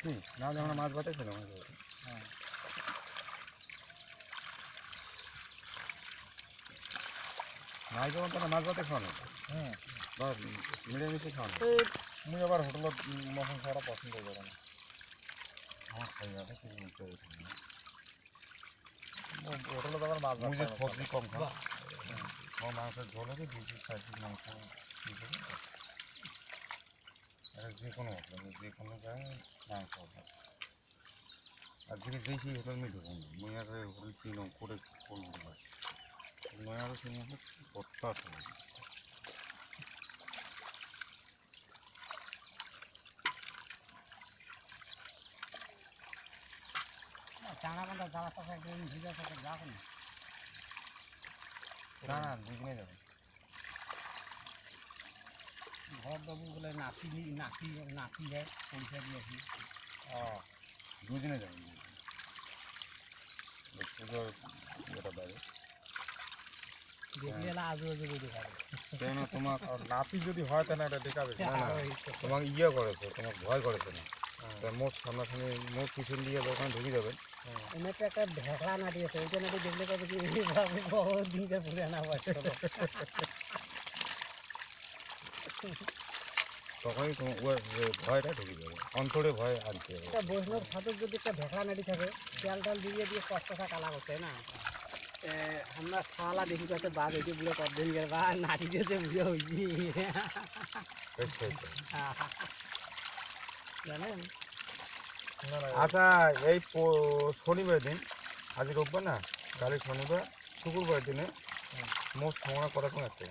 কি না যখন মাছ ভাতে ছিল হ্যাঁ নাই যখন তারা মাছ ভাতে খাওয়ানো হুম বা মিলেমিশে খাওয়ানো এই মুই আবার হোটেলত মশন খাওয়া পছন্দ করে না আমার খাই না কিছু বুঝতে পারছি না হোটেলত আবার মাছ মুই যে ভাত সবজি কম খাও আমার মাংসের ঝোল হবে 2-4 পিস মাংস দিয়ে দেবো এটা যে কোনো হোটেল আমি যে কোনো জায়গায় মাংস হবে আর যদি যেই সেই হোটেল আমি ঢুকুন মুই আগে হোটেল চিনো করে কোন হোটেল হয় নয় আরও চিনি আছে কত আছে চানা বান্ধা যাওয়া আসা একদিন ভিজা থাকে যাবো না না না দুদিনে যাবে ঘর বাবু বলে নাতি যায় পরিচয় দিয়েছি দুদিনে যাবে পুজোর ইয়েটা বাইরে দেখলে এলা আজু আজু বেঁধে খাবে কেন তোমার নাতি যদি হয় তাহলে এটা দেখাবে না না তোমাকে ইয়ে করেছে তোমাকে ভয় করেছে না মোট সামনাসামনি মোট পিছন দিয়ে দোকানে ঢুকে যাবে এমনি তো একটা ভেকড়া নাটি আছে ওইটা নাটি দেখলে কবে কি বাবু বহুত দিনকে পুরে আনা বয়স তখনই তোমার ভয়টা ঢুকে যাবে অন্তরে ভয় আনতে হবে একটা বৈষ্ণব সাধক যদি একটা ভেকড়া নাটি থাকে তেল টাল দিয়ে দিয়ে কষ্টটা কালা করছে না আমরা সালা দেখি কাছে বাদ হয়েছে বুড়ো কদিন গেলে বা নাটি যেতে বুড়ো হয়েছি জানেন আচ্ছা এই শনিবার দিন আজ রোববার না কালি শনিবার শুক্রবার দিনে মোট সংগ্রহ করার কোনো একটা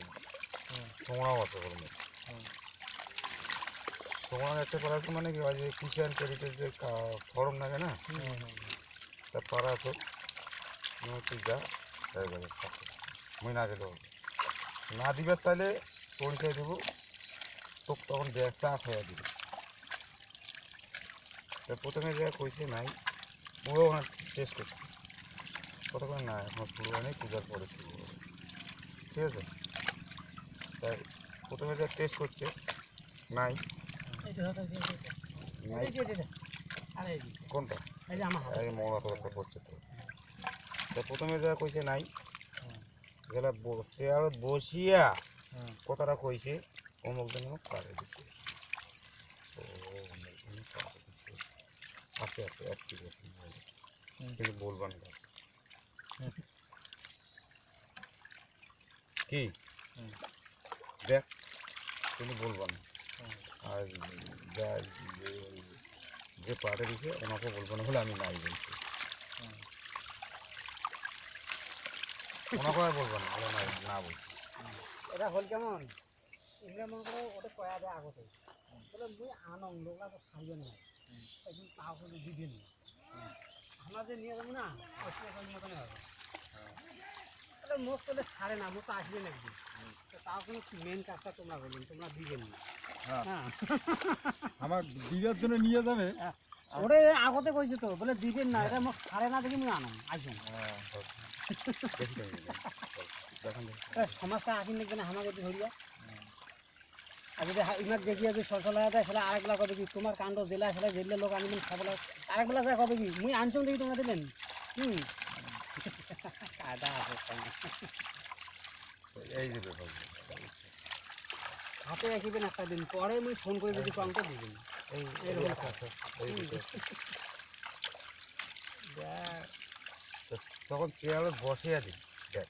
সংগ্রাম আছে করে সংগ্রাম একটা করার মানে কি হয় যে কিষাণ ক্রেডিটের যে ফর্ম লাগে না তা পারা তো তুই যা হয়ে যাবে মুই না গেলেও না দিবার চাইলে পরিচয় দেবো তোকে তখন দেখ চা খাইয়া দিবি প্রথমে যা কইছে নাই ও ওখানে টেস্ট করছে কতক্ষণ না এখন শুরু হয়নি পূজার পরে শুরু হবে ঠিক আছে তাই প্রথমে যা টেস্ট করছে নাই নাই কোনটা এই মৌনা তো একটা করছে তো তা প্রথমে যা কইছে নাই গেলা বসে আর বসিয়া কথাটা কইছে অমুক দিন কাটে দিছে ও অমুক দিন কাটে দিছে আছে আছে অ্যাক্টিভেশন কিন্তু বলবেন না কি দেখ কিন্তু বলবেন না আর যা যে পাড়ে দিছে ওনাকে বলবেন হলে আমি নাই বলছি ওনাকে আর বলবেন না হলে না বলছি এটা হল কেমন এগুলো মনে করো ওটা কয়া দেয় আগতে বলে মুই আনন্দ লোকরা তো খাইবেন না একদিন তাও করে দিবেন না আমরা যে নিয়ে যাবো না মতনে হবে তাহলে মুখ করলে ছাড়ে না মুখ তো আসবেন একদিন তাও কোনো মেন কাজটা তোমরা বলবেন তোমরা দিবেন না হ্যাঁ আমার দিদার জন্য নিয়ে যাবে ওরে আগতে কইছে তো বলে দিবেন না এটা মুখ ছাড়ে না দেখি মুই আনন্দ আসবেন সমাজটা আসেন দেখবে না আমাকে ধরিয়া আর যদি ইমাক দেখিয়া যে সরসলা দেয় সেটা আরেকলা কবে কি তোমার কাণ্ড জেলা সেটা জেলে লোক আনবেন খাবলা আরেকবেলা যায় কবে কি মুই আনছো দেখি তোমরা দেবেন কাদা আছে এই যে ব্যাপার হাতে রাখিবেন একটা দিন পরে মুই ফোন করে যদি কাউকে দিবেন তখন চেয়ারে বসে আছি দেখ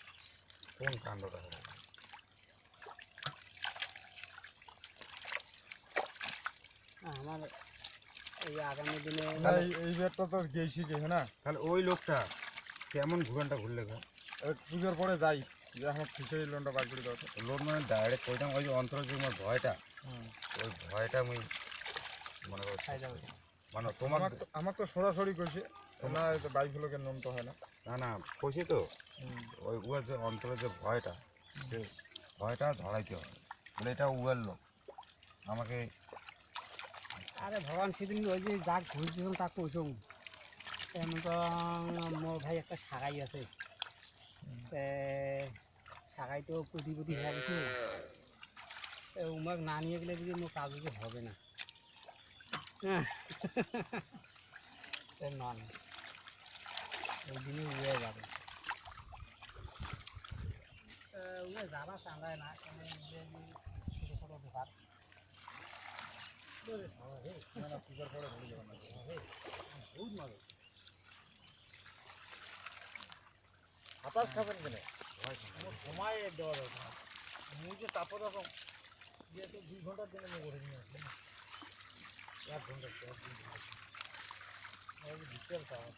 কোন কাণ্ডটা হবে আমার এই আগামী দিনে এই ব্যাটটা তো গেছি গেছে না তাহলে ওই লোকটা কেমন ঘুরানটা ঘুরলে গা পুজোর পরে যাই যে আমার ফিশারি লোনটা বার করে দাও লোন মানে ডাইরেক্ট কইতাম ওই যে অন্তর যে আমার ভয়টা ওই ভয়টা আমি মনে করছি মানে তোমার আমার তো সরাসরি কইছে না তো বাইক লোকের নাম তো হয় না না না কইছি তো ওই উয়ার যে অন্তরের যে ভয়টা সে ভয়টা ধরাইতে হবে বলে এটা উয়ার লোক আমাকে আরে ভগবান সেদিন ওই যে যাক ঘুরছিলাম তা কইসম এমন তো মোর ভাই একটা সাগাই আছে সাগাই তো প্রতিপতি হয়ে গেছে উমাক না নিয়ে গেলে যদি মোর কাজ হবে না নন ওই দিনই উড়ে যাবে উড়ে যাবা চাঁদায় না কেন ছোটো ছোটো ব্যাপার পূজার পরে ভুলে যাবেন না বহুত মজা বাতাস খাবেন কেন সময় দেওয়া দরকার মুই যে তাপর রকম যেহেতু 2 ঘন্টার জন্য আমি করে নিয়ে আসলাম 1 ঘন্টা 2 ঘন্টা বিকেল পাওয়া